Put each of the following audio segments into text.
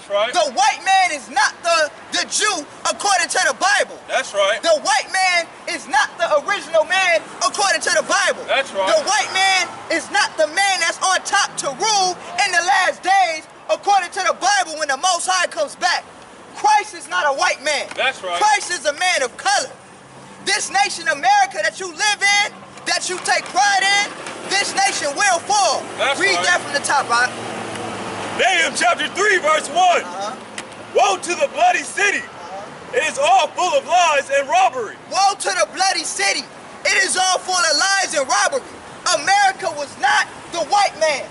That's right. The white man is not the Jew according to the Bible. That's right. The white man is not the original man according to the Bible. That's right. The white man is not the man that's on top to rule in the last days according to the Bible when the Most High comes back. Christ is not a white man. That's right. Christ is a man of color. This nation, America, that you live in, that you take pride in, this nation will fall. That's Read right. that from the top, right? Nahum chapter 3, verse 1. Woe to the bloody city. It is all full of lies and robbery. Woe to the bloody city. It is all full of lies and robbery. America was not the white man's.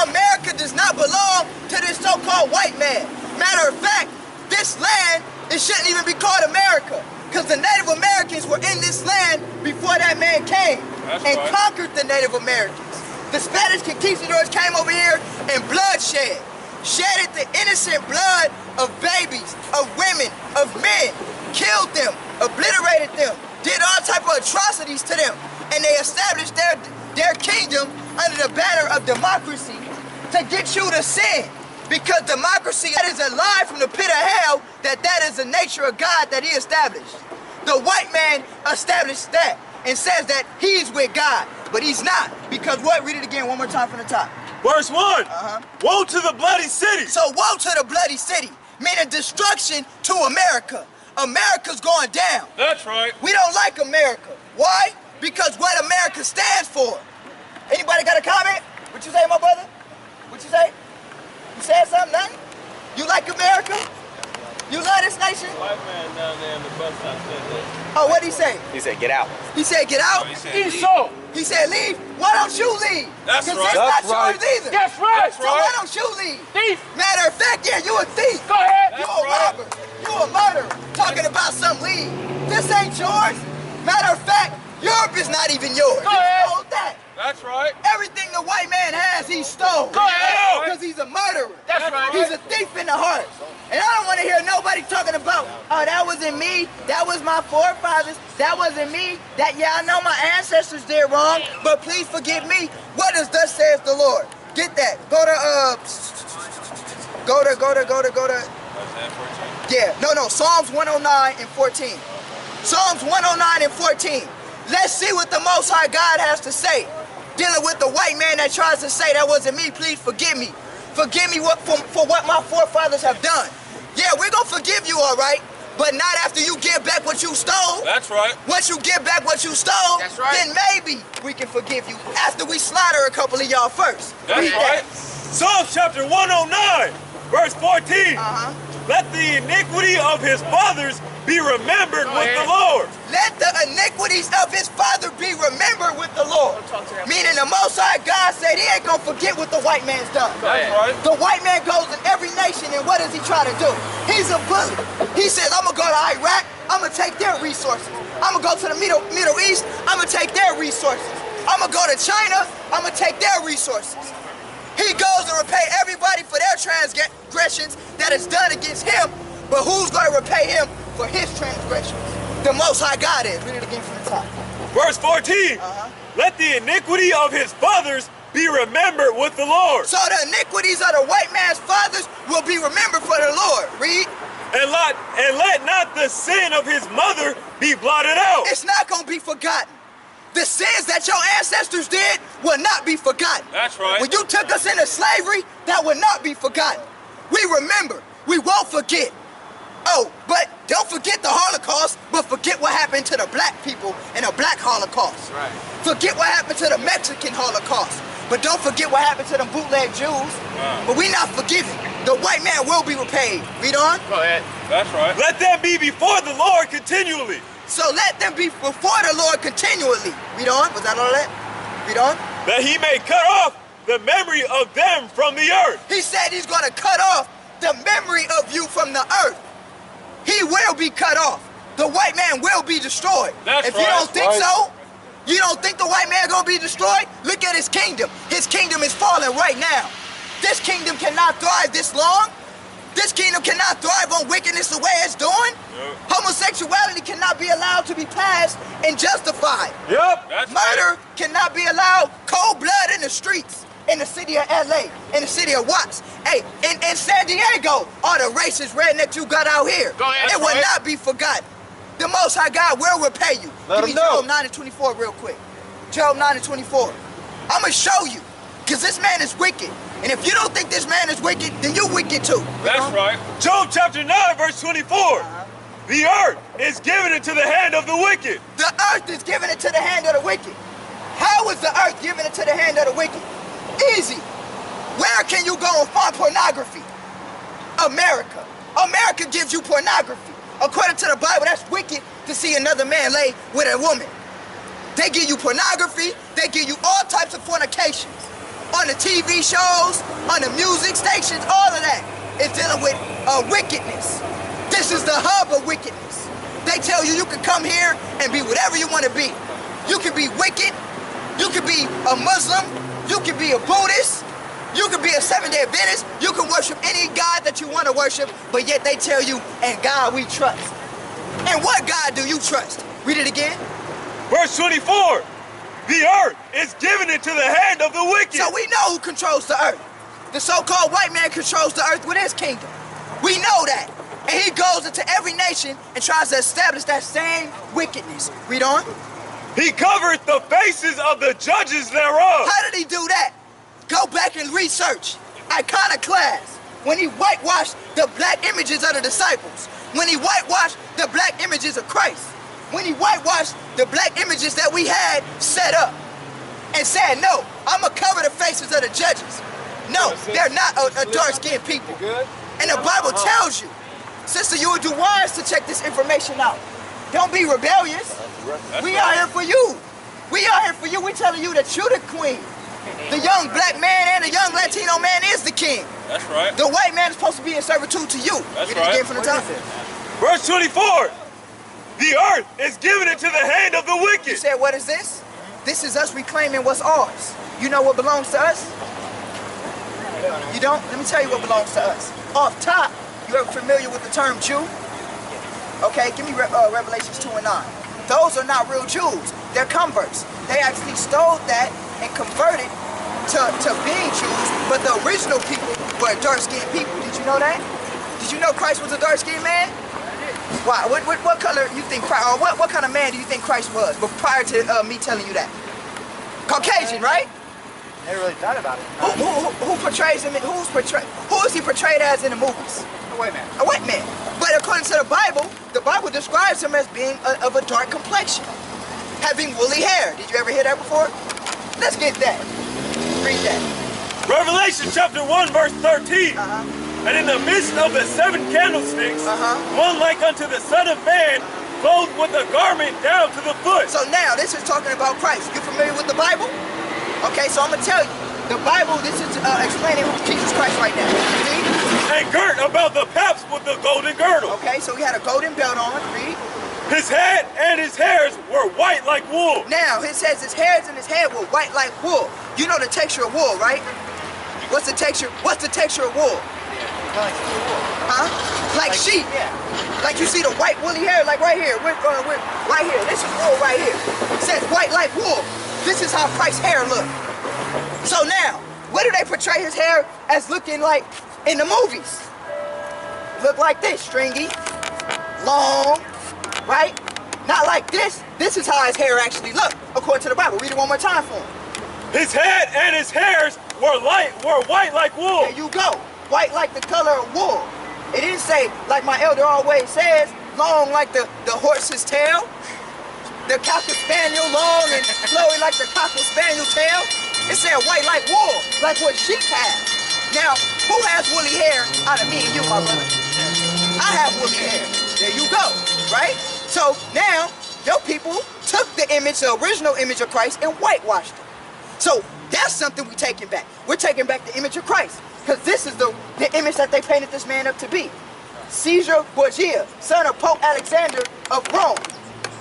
America does not belong to this so-called white man. Matter of fact, this land, it shouldn't even be called America, because the Native Americans were in this land before that man came and conquered the Native Americans. The Spanish conquistadors came over here and bloodshed. Shedded the innocent blood of babies, of women, of men, killed them, obliterated them, did all type of atrocities to them, and they established their kingdom under the banner of democracy to get you to sin. Because democracy, that is a lie from the pit of hell, that is the nature of God that he established. The white man established that and says that he's with God, but he's not. Because what? Read it again one more time from the top. Verse 1. Woe to the bloody city. So woe to the bloody city, meaning destruction to America. America's going down. That's right. We don't like America. Why? Because what America stands for. Anybody got a comment? What you say, my brother? What you say? You said something? Nothing? You like America? You love this nation? White man down there in the bus stop said that. Oh, what'd he say? He said, get out. He said, get out? No, he said, He leave. He said, leave? Why don't you leave? That's Because right. it's That's not right. yours either. That's right. So why don't you leave? Thief. Matter of fact, yeah, you a thief. Go ahead. You That's a right. robber. You a murderer. Talking about some leave. This ain't yours. Matter of fact, Europe is not even yours. Go ahead. You stole that. That's right. Everything the white man has, he stole. Go ahead. Because he's a murderer. That's right. He's a thief in the heart. And I don't want to hear nobody talking about, oh, that wasn't me, that was my forefathers, that wasn't me, that, yeah, I know my ancestors did wrong, but please forgive me. What does thus says the Lord? Get that. Go to, yeah, no, Psalms 109 and 14. Psalms 109 and 14. Let's see what the Most High God has to say. Dealing with the white man that tries to say that wasn't me, please forgive me. Forgive me for what my forefathers have done. Yeah, we're gonna forgive you, all right, but not after you give back what you stole. That's right. Once you give back what you stole, That's right. then maybe we can forgive you after we slaughter a couple of y'all first. That's Read right. that. Psalms chapter 109, verse 14. Let the iniquity of his fathers be remembered with the Lord. Let the iniquities of his father be remembered with the Lord. Meaning the Most High God said he ain't gonna forget what the white man's done. That's right. The white man goes in every nation, and what does he try to do? He's a bully. He says, I'm gonna go to Iraq, I'm gonna take their resources. I'm gonna go to the Middle East, I'm gonna take their resources. I'm gonna go to China, I'm gonna take their resources. He goes to repay everybody for their transgressions that is done against him, but who's gonna repay him for his transgressions? The Most High God is. Read it again from the top. Verse 14. Let the iniquity of his fathers be remembered with the Lord. So the iniquities of the white man's fathers will be remembered for the Lord. Read. And let not the sin of his mother be blotted out. It's not gonna be forgotten. The sins that your ancestors did will not be forgotten. That's right. When you took us into slavery, that will not be forgotten. We remember. We won't forget. Oh, but don't forget the Holocaust, but forget what happened to the black people in the black Holocaust. Right. Forget what happened to the Mexican Holocaust, but don't forget what happened to the bootleg Jews. But we not forgiven. The white man will be repaid. Read on. Go ahead. That's right. Let them be before the Lord continually. So let them be before the Lord continually. Read on. Was that all that? Read on. That he may cut off the memory of them from the earth. He said he's going to cut off the memory of you from the earth. He will be cut off. The white man will be destroyed. That's if you right. don't think so, you don't think the white man going to be destroyed? Look at his kingdom. His kingdom is falling right now. This kingdom cannot thrive this long. This kingdom cannot thrive on wickedness the way it's doing. Homosexuality cannot be allowed to be passed and justified. Yep. That's Murder cannot be allowed. Cold blood in the streets. in the city of LA, in the city of Watts, hey, in San Diego, all the racist redneck you got out here. Go ahead, it will not be forgotten. The Most High God will repay you. Let Give me Job 9:24 real quick. Job 9:24. I'm going to show you, because this man is wicked. And if you don't think this man is wicked, then you wicked too. That's right. Job chapter 9, verse 24. The earth is given into the hand of the wicked. The earth is given into the hand of the wicked. How is the earth given into the hand of the wicked? Easy. Where can you go and find pornography? America. America gives you pornography. According to the Bible, that's wicked to see another man lay with a woman. They give you pornography. They give you all types of fornications. On the TV shows, on the music stations, all of that is dealing with wickedness. This is the hub of wickedness. They tell you can come here and be whatever you want to be. You can be wicked. You can be a Muslim. You can be a Buddhist. You can be a Seventh-day Adventist. You can worship any God that you want to worship, but yet they tell you, "In God we trust." And what God do you trust? Read it again. Verse 24. The earth is given into the hand of the wicked. So we know who controls the earth. The so-called white man controls the earth with his kingdom. We know that. And he goes into every nation and tries to establish that same wickedness. Read on. He covered the faces of the judges thereof. How did he do that? Go back and research. Iconoclast. When he whitewashed the black images of the disciples. When he whitewashed the black images of Christ. When he whitewashed the black images that we had set up. And said, no, I'm going to cover the faces of the judges. No, they're not a dark-skinned people. And the Bible tells you, sister, you would do wise to check this information out. Don't be rebellious. We are here for you. We are here for you. We're telling you that you're the queen. The young black man and the young Latino man is the king. That's right. The white man is supposed to be in servitude to you. That's right. Again from the top. Verse 24. The earth is given into the hand of the wicked. You said, what is this? This is us reclaiming what's ours. You know what belongs to us? You don't? Let me tell you what belongs to us. Off top, you're familiar with the term Jew? Okay, give me Revelations 2 and 9. Those are not real Jews. They're converts. They actually stole that and converted to being Jews, but the original people were dark-skinned people. Did you know that? Did you know Christ was a dark-skinned man? Why? What color you think Christ, or what kind of man do you think Christ was? But prior to me telling you that. Caucasian, right? Never really thought about it. Who portrays him? Who is he portrayed as in the movies? A white man. A white man. But according to the Bible describes him as being of a dark complexion, having woolly hair. Did you ever hear that before? Let's get that. Read that. Revelation chapter 1, verse 13. And in the midst of the 7 candlesticks, one like unto the Son of Man, clothed with a garment down to the foot. So now this is talking about Christ. You familiar with the Bible? Okay, so I'm going to tell you. The Bible, this is explaining Jesus Christ right now. See? And girt about the paps with the golden girdle. Okay, so he had a golden belt on. Read. His head and his hairs were white like wool. Now, it says his hairs and his head were white like wool. You know the texture of wool, right? What's the texture? What's the texture of wool? Huh? Like sheep. Yeah. Like you see the white woolly hair, like right here. Right here. This is wool right here. It says white like wool. This is how Christ's hair looked. So now, what do they portray his hair as looking like in the movies? Look like this, stringy, long, right? Not like this. This is how his hair actually looked, according to the Bible. Read it one more time for him. His head and his hairs were white like wool. There you go. White like the color of wool. It didn't say, like my elder always says, long like the horse's tail. The cocker spaniel long and flowy like the cocker spaniel tail. It said white like wool, like what sheep have. Now, who has woolly hair out of me and you, my brother? I have woolly hair. There you go, right? So now, your people took the image, the original image of Christ, and whitewashed it. So that's something we're taking back. We're taking back the image of Christ. Because this is the image that they painted this man up to be. Caesar Borgia, son of Pope Alexander of Rome.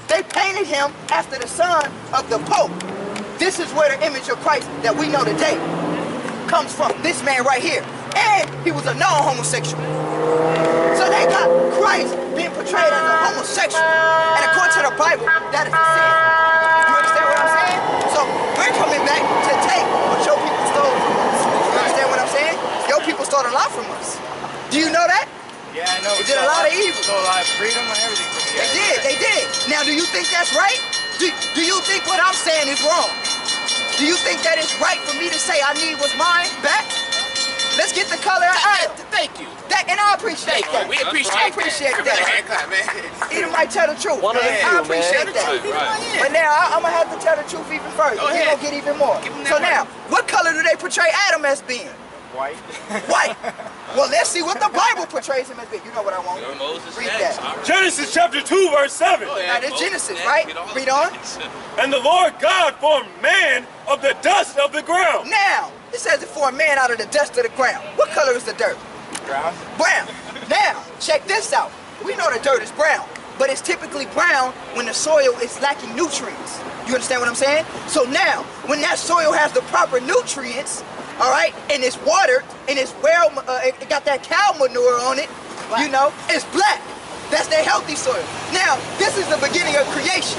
They painted him after the son of the Pope. This is where the image of Christ that we know today comes from. This man right here. And he was a non-homosexual. So they got Christ being portrayed as a homosexual. And according to the Bible, that is a sin. You understand what I'm saying? So we're coming back to take what your people stole from us. stole a lot from us. Do you know that? Yeah, I know. They did a lot of evil. Stole a lot of freedom and everything. They did. Now, do you think that's right? Do you think what I'm saying is wrong? Do you think that it's right for me to say I need what's mine back? Let's get the color of Adam. Thank you. And I appreciate that. We appreciate I appreciate that. man. Either might tell the truth. One of the I few, appreciate man. that. But now I'm gonna have to tell the truth even further. Go We're ahead. gonna get even more. Give 'em that So right. now, what color do they portray Adam as being? White. White. Well, let's see what the Bible portrays him as being. You know what I want. Moses Read next. that. Genesis chapter 2, verse 7. Now, this Genesis, right? Read on. And the Lord God formed man of the dust of the ground. Now, it says it for a man out of the dust of the ground. What color is the dirt? Brown. Brown. Now, check this out. We know the dirt is brown, but it's typically brown when the soil is lacking nutrients. You understand what I'm saying? So now, when that soil has the proper nutrients, all right, and it's watered, and it's well, it got that cow manure on it, you know, it's black. That's their healthy soil. Now, this is the beginning of creation.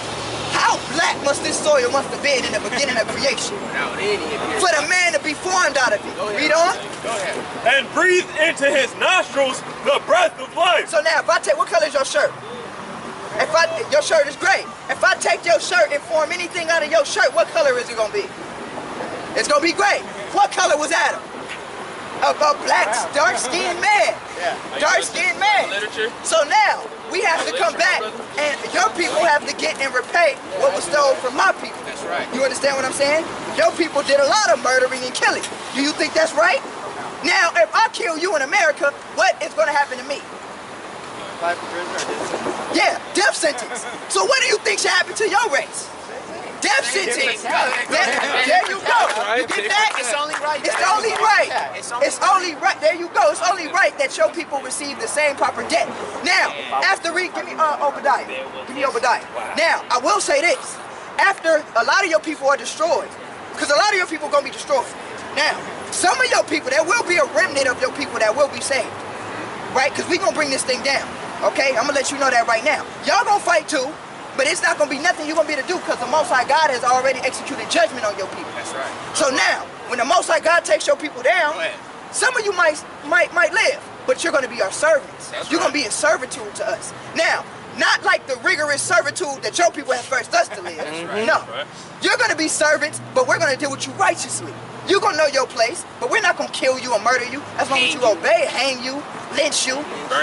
How black must this soil must have been in the beginning of creation? For the man to be formed out of it. Read on. Go ahead. And breathed into his nostrils the breath of life. So now, if I take, what color is your shirt? Your shirt is gray. If I take your shirt and form anything out of your shirt, what color is it gonna be? It's gonna be gray. What color was Adam? A black, dark-skinned man. Dark-skinned man. Literature. So now, we have to come back, and your people have to get and repay what was stolen from my people. That's right. You understand what I'm saying? Your people did a lot of murdering and killing. Do you think that's right? Now, if I kill you in America, what is going to happen to me? Life in prison or death sentence? Yeah, death sentence. So what do you think should happen to your race? Death sentence. There you go. You get that? It's only right. It's only right. It's It's only right. There you go. It's only right that your people receive the same proper debt. Now, after give me Obadiah. Give me Obadiah. Now, I will say this. After a lot of your people are destroyed, because a lot of your people are going to be destroyed. Now, some of your people, there will be a remnant of your people that will be saved. Right? Because we're going to bring this thing down. Okay? I'm going to let you know that right now. Y'all going to fight too. But it's not going to be nothing you're going to be able to do because the Most High God has already executed judgment on your people. That's right. So now, when the Most High God takes your people down, some of you might live, but you're going to be our servants. You're going to be in servitude to us. Now, not like the rigorous servitude that your people have forced us to live. No. You're going to be servants, but we're going to deal with you righteously. You're going to know your place, but we're not going to kill you or murder you as long as you obey, hang you, lynch you,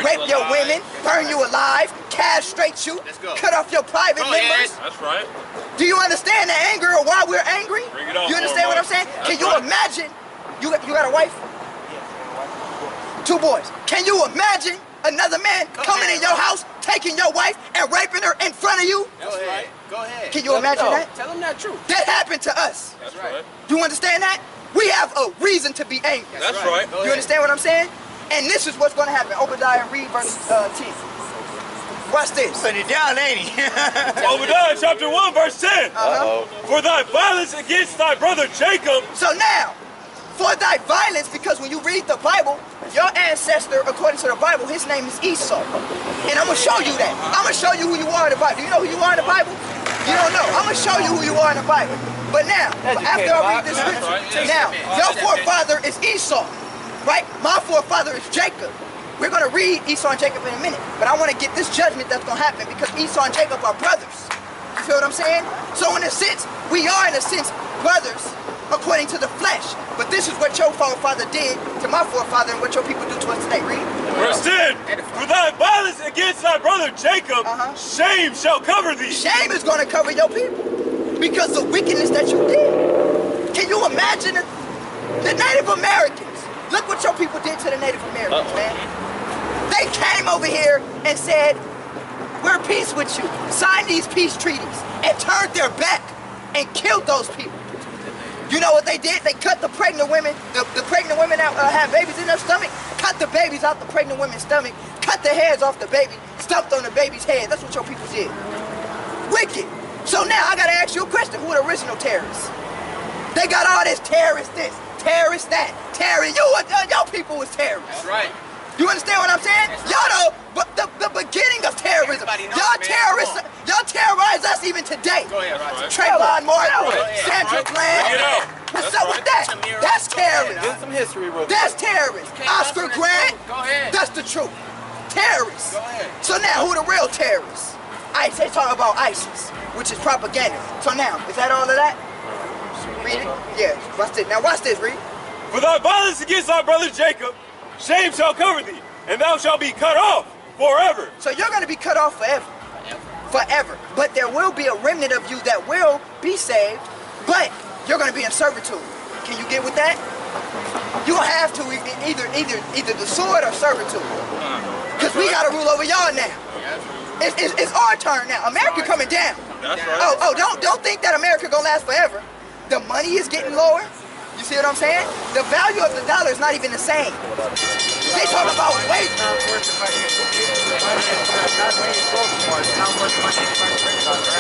rape your women, burn you alive, castrate you, cut off your private members. That's right. Do you understand the anger or why we're angry? Bring it on, You understand what I'm saying? Can you imagine, you got a wife? 2 boys. Can you imagine another man coming in your house, taking your wife and raping her in front of you? That's right. Go ahead. Can you imagine that? Tell them that truth. That happened to us. That's right. You understand that? We have a reason to be angry. That's right. You understand what I'm saying? And this is what's going to happen. Obadiah, read verse 10. Watch this. Putting it down, ain't he? Obadiah chapter 1, verse 10. Uh-oh. For thy violence against thy brother Jacob. So now, for thy violence, because when you read the Bible, your ancestor, according to the Bible, his name is Esau. And I'm going to show you that. I'm going to show you who you are in the Bible. Do you know who you are in the Bible? You don't know. I'm going to show you who you are in the Bible. But now, after I read this scripture, now, your forefather is Esau, right? My forefather is Jacob. We're going to read Esau and Jacob in a minute. But I want to get this judgment that's going to happen because Esau and Jacob are brothers. You feel what I'm saying? So in a sense, we are in a sense brothers according to the flesh. But this is what your forefather did to my forefather and what your people do to us today. Read. Verse 10. For thy violence against thy brother Jacob, shame shall cover thee. Shame is going to cover your people because of the wickedness that you did. Can you imagine it? The Native Americans? Look what your people did to the Native Americans, man. They came over here and said, we're at peace with you. Signed these peace treaties and turned their back and killed those people. You know what they did? They cut the pregnant women, the pregnant women that have babies in their stomach, cut the babies out the pregnant women's stomach, cut the heads off the baby, stumped on the baby's head. That's what your people did. Wicked. So now I gotta ask you a question. Who are the original terrorists? They got all this terrorist this, terrorist that, terrorist. Your people was terrorists. That's right. You understand what I'm saying? Y'all know the beginning of terrorism. Y'all terrorists, y'all terrorize us even today. Go ahead, Roger. Trayvon Martin, Sandra Bland. Bring it out. What's up with that? That's terrorism. Give some history. history with it. That's terrorists. Oscar Grant. Go ahead. That's the truth. Terrorists. Go ahead. So now, who the real terrorists? ISIS. They talk about ISIS, which is propaganda. So now, is that all of that? Read it. Yeah. Watch this. Now watch this. Read. For thy violence against thy brother Jacob, shame shall cover thee, and thou shalt be cut off forever. So you're going to be cut off forever. Forever. But there will be a remnant of you that will be saved, but you're going to be in servitude. Can you get with that? You'll have to either the sword or servitude. Because we got to rule over y'all now. It's our turn now. America coming down. That's right. Don't think that America going to last forever. The money is getting lower. You see what I'm saying? The value of the dollar is not even the same. They talk about weight.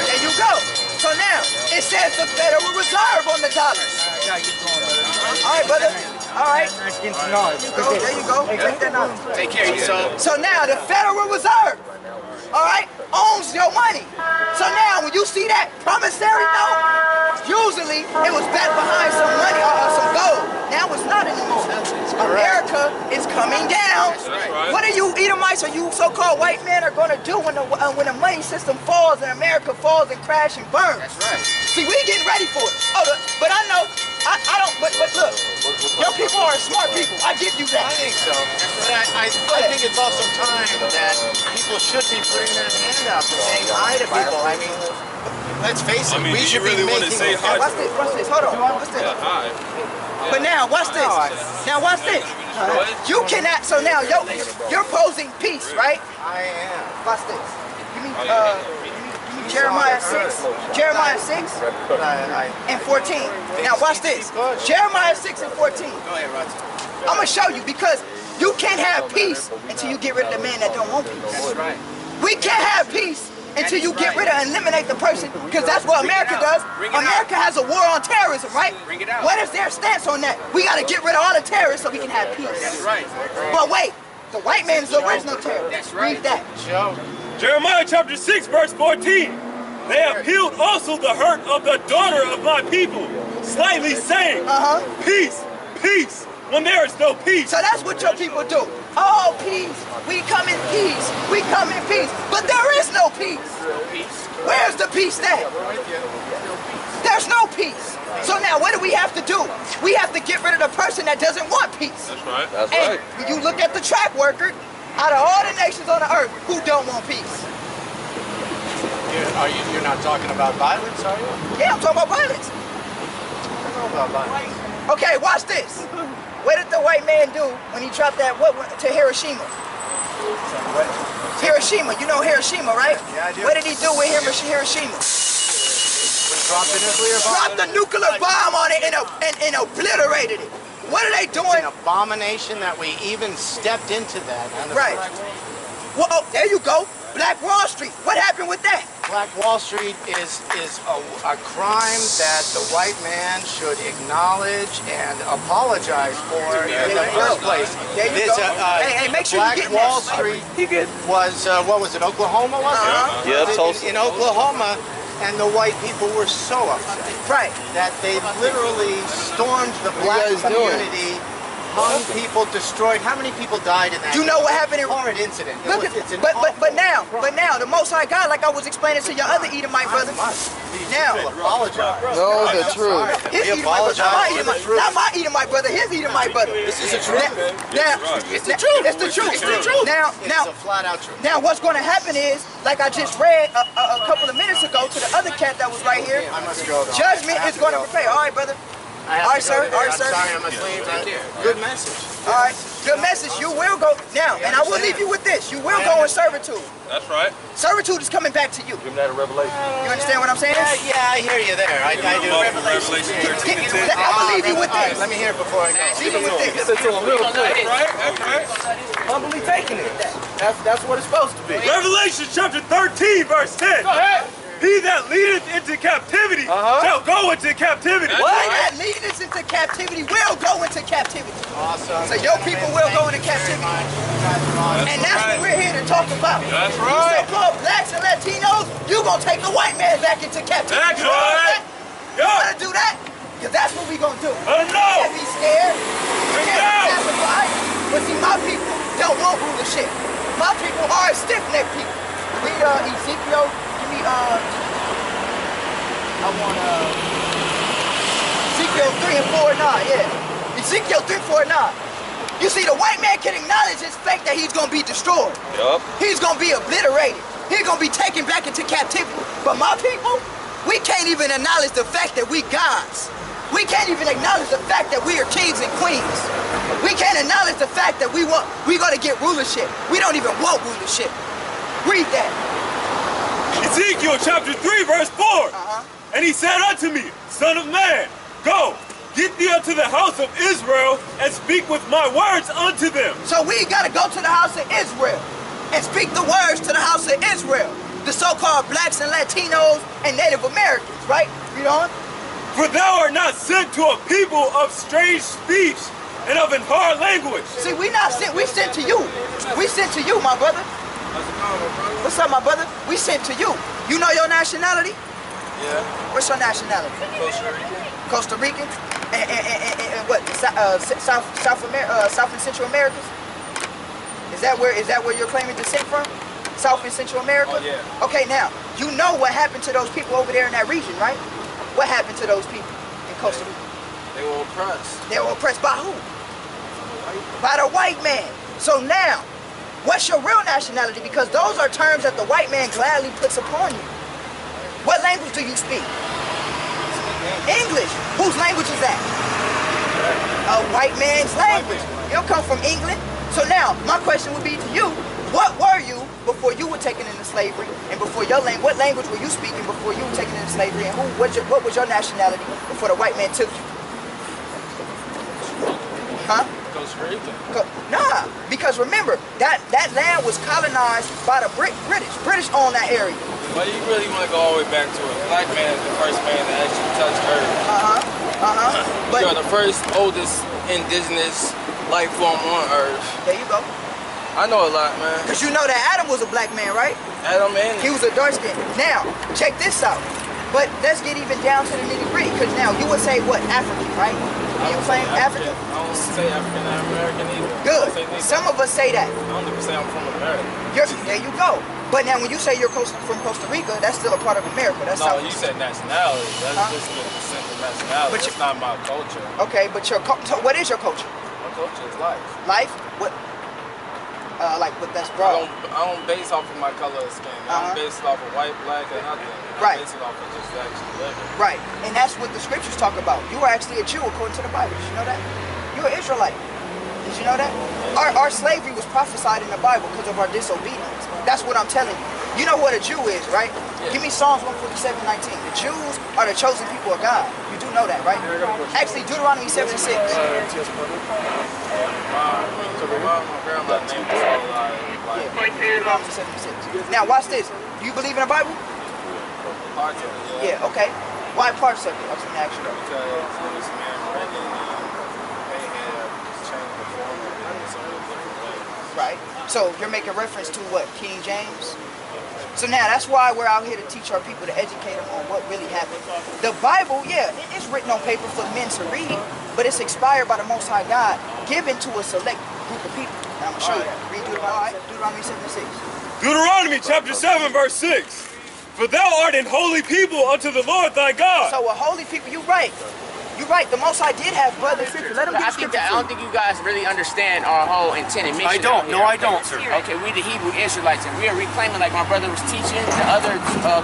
There you go. So now, it says the Federal Reserve on the dollar. All right, brother. All right. There you go. Take that now. Take care of yourself. So now, the Federal Reserve, all right, owns your money. So now, when you see that promissory note, usually it was back behind some money or some gold. Now it's not anymore. America is coming down. What are you Edomites or you so-called white men are going to do when the money system falls and America falls and crashes and burns? That's right. See, we getting ready for it. But I know, I don't, but look, your people are smart people. I give you that. I think so. But I think it's also time that people should be putting their hand up and saying hi to people. I mean, let's face it, we should really be want to making... say hi. Watch this, hold on, watch this. Yeah, hi. But now, watch this. Now, watch this. You cannot, so now you're posing peace, right? I am. Watch this. You mean Jeremiah 6? Jeremiah 6 and 14. Now, watch this. Jeremiah 6 and 14. Go ahead, Roger. I'm going to show you because you can't have peace until you get rid of the man that don't want peace. That's right. We can't have peace until you get rid of and eliminate the person, because that's what America does. America has a war on terrorism, right? Bring it out. What is their stance on that? We got to get rid of all the terrorists so we can have peace. That's right. But wait, the white man is the original terrorist. That's right. Read that. Show. Jeremiah chapter 6, verse 14. They have healed also the hurt of the daughter of my people, slightly saying, peace, peace, when there is no peace. So that's what your people do. Oh, peace. We come in peace. We come in peace. But there is no peace. Where's the peace at? There's no peace. So now what do we have to do? We have to get rid of the person that doesn't want peace. That's right. That's And right. when you look at the track record, out of all the nations on the earth, who don't want peace? You're not talking about violence, are you? Yeah, I'm talking about violence. I don't know about violence. Okay, watch this. What did the white man do when he dropped that to Hiroshima? Hiroshima, you know Hiroshima, right? Yeah, I do. What did he do with Hiroshima? We dropped the nuclear bomb. Dropped the nuclear bomb on it and obliterated it. What are they doing? It's an abomination that we even stepped into that. Right. Well, oh, there you go. Black Wall Street. What happened with that? Black Wall Street is a crime that the white man should acknowledge and apologize for in the first place. There you go. Hey, make sure you Black get Wall that. Street was, what was it, Oklahoma, was it? Yeah, Tulsa. In Oklahoma, and the white people were so upset. Right. That they literally stormed the black community, hung people, destroyed. How many people died in that? You know what happened in horrid incident. Look at, but now the Most High God, like I was explaining to your other Edomite brother. Now, apologize. No, the truth. his Edomite brother, not my Edomite brother, his Edomite brother. This is the truth. Now, it's the truth. It's the truth. It's the truth. Now, It's a flat out truth. now, what's going to happen is, like I just read a couple of minutes ago to the other cat that was right here. I must go, though. Judgment is going to prepare. All right, brother. All right, sir. All right, sir. I'm sorry, I must leave. Good message. All right. Good message. You will go now, and I will leave you with this. You will go in servitude. That's right. Servitude is coming back to you. Give me that a revelation. You understand what I'm saying? Yeah, I hear you there. I do. Revelation 13 and 10. I will leave you with All right, this. let me hear it before I go. Leave you with this. That's all real quick. Right? That's right. Humbly taking it. That's what it's supposed to be. Revelation chapter 13, verse 10. He that leadeth into captivity shall go into captivity. What? That leading us into captivity will go into captivity. Awesome. So your people will go into captivity. And that's what we're here to talk about. That's You right. so-called blacks and Latinos, you're going to take the white man back into captivity. That's You know what I'm right. saying? You want to do that? Because that's what we're going to do. I know. Can't be scared. Bring it can't out. sacrifice. But see, my people don't want rulership. My people are a stiff-necked people. Read Ezekiel. Give me I want Ezekiel 3 and 4 and 9. Yeah, Ezekiel 3, 4 and 9. You see, the white man can acknowledge his fact that he's gonna be destroyed. Yup. He's gonna be obliterated. He's gonna be taken back into captivity. But my people, we can't even acknowledge the fact that we gods. We can't even acknowledge the fact that we are kings and queens. We can't acknowledge the fact that we're gonna get rulership. We don't even want rulership. Read that. Ezekiel chapter 3, verse 4. And he said unto me, Son of man, go, get thee unto the house of Israel, and speak with my words unto them. So we gotta go to the house of Israel and speak the words to the house of Israel. The so-called blacks and Latinos and Native Americans, right? Read on. For thou art not sent to a people of strange speech and of an hard language. See, we not sent, we sent to you. We sent to you, my brother. What's up, my brother? We sent to you. You know your nationality? Yeah. What's your nationality? Costa Rican. Costa Rican? And what? South and Central Americas? Is that where you're claiming descent from? South and Central America? Oh, yeah. Okay, now, you know what happened to those people over there in that region, right? What happened to those people in Costa Rica? They were oppressed. They were oppressed by who? By the white man. So now, what's your real nationality? Because those are terms that the white man gladly puts upon you. What language do you speak? English. Whose language is that? A white man's language. You don't come from England. So now, my question would be to you, what were you before you were taken into slavery, and before your language, what language were you speaking before you were taken into slavery, and what was your nationality before the white man took you? Huh? Costa Rican. Nah, because remember, that land was colonized by the British. British owned that area. But you really want to go all the way back to it. Black man is the first man that actually touched Earth. But You are the first, oldest indigenous life form on Earth. there you go. I know a lot, man. Because you know that Adam was a black man, right? Adam and He was a dark skin. Now, check this out. But let's get even down to the nitty gritty. Because now you would say what? African, right? You claim African? I don't say African American either. Good. I don't say neither. Some of us say that. I don't even say I'm from America. There you go. But now when you say you're from Costa Rica, that's still a part of America. That's No, South. you said nationality. That's just the descent of nationality. But That's not my culture. Okay, but so what is your culture? My culture is life. Life? What? But that's I broad. don't base off of my color of skin. I don't base it off of white, black, or nothing. Right. I base it off of just actually living. Right, and that's what the scriptures talk about. You are actually a Jew according to the Bible. Did you know that? You're an Israelite. Did you know that? Our slavery was prophesied in the Bible because of our disobedience. That's what I'm telling you. You know what a Jew is, right? Yeah. Give me Psalms 147:19. The Jews are the chosen people of God. You do know that, right? Actually, Deuteronomy 7:6. My grandma named me so like Deuteronomy 7:6. Now, watch this. Do you believe in the Bible? parts of it. Yeah, okay. Why parts of it? I was going to ask you that. Because it was man written and they had changed the form of it in so many different ways. Right. So you're making reference to what? King James? So now that's why we're out here to teach our people, to educate them on what really happened. The Bible, yeah, it's written on paper for men to read, but it's expired by the Most High God, given to a select group of people. And I'm going to show you that. Read Deuteronomy 7:6. Deuteronomy chapter 7, verse 6. For thou art an holy people unto the Lord thy God. So a holy people, you're right. You're right. The Most High did have brothers. Let them I get think scripture. I don't think you guys really understand our whole intent and mission. I don't. out No, here. I don't, sir. Okay, we the Hebrew Israelites, and we are reclaiming, like my brother was teaching, the other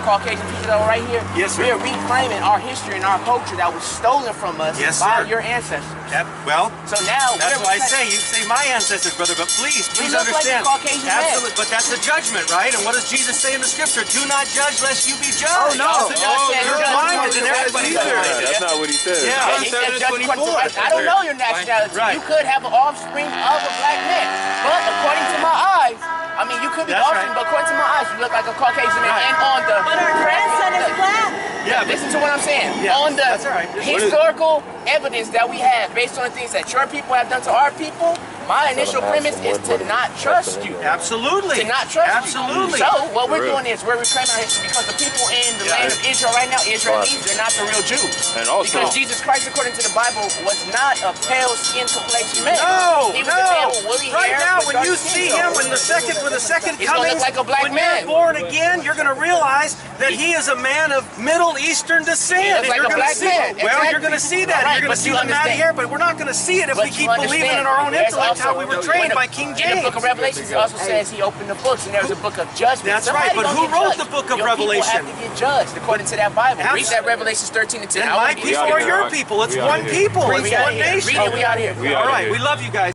Caucasian people that are right here. Yes, sir. We are reclaiming our history and our culture that was stolen from us Yes, by sir. your ancestors. Well, So now that's we're why I reclaiming- say you say my ancestors, brother, but please look like understand. a Caucasian man. Absolutely, but that's a judgment, right? And what does Jesus say in the scripture? Do not judge lest you be judged. Oh, no. Also, Oh, you're you're blinder judging than everybody everybody. else. That's not what he said. Yeah, And he said, judge according to right. I don't know your nationality. Right. You could have an offspring of a black man. But according to my eyes, I mean, you could be the That's offspring, right. but according to my eyes, you look like a Caucasian man. Right. And on the... But our grandson is black. Yeah, but Listen to what I'm saying. Yeah, On that's the all right. historical evidence that we have, based on the things that your people have done to our people, My initial premise is to not trust you. Absolutely. To not trust Absolutely. you. So what we're doing is we're reclaiming our history because the people in the land of Israel right now, Israelis, they're not the real Jews. And also, because Jesus Christ, according to the Bible, was not a pale skin complexion man. No, He was a man no. with woolly Right hair, now, with when dark you skin see tone. him, when the second He's gonna coming, look like a black when man. you're born again, you're going to realize that he is a man of Middle Eastern descent. He looks like you're a gonna black see, man. Well, Exactly. you're going to see that. Right, You're going but to see you the matted understand. hair, but we're not going to see it if But we you keep believing in our own understand, intellect there's how we were also- trained by King In James. the book of Revelation, it also says he opened the books, and there's a book of judgment. That's Somebody right, but gonna who get wrote judged. the book of Your Revelation? People have to get judged according to that Bible. Read that Revelations 13 and 10. And I my wanna get people you- are your people. It's We one outta here. people. We It's outta one here. nation. Read it, we out here. We All outta right, here. we love you guys.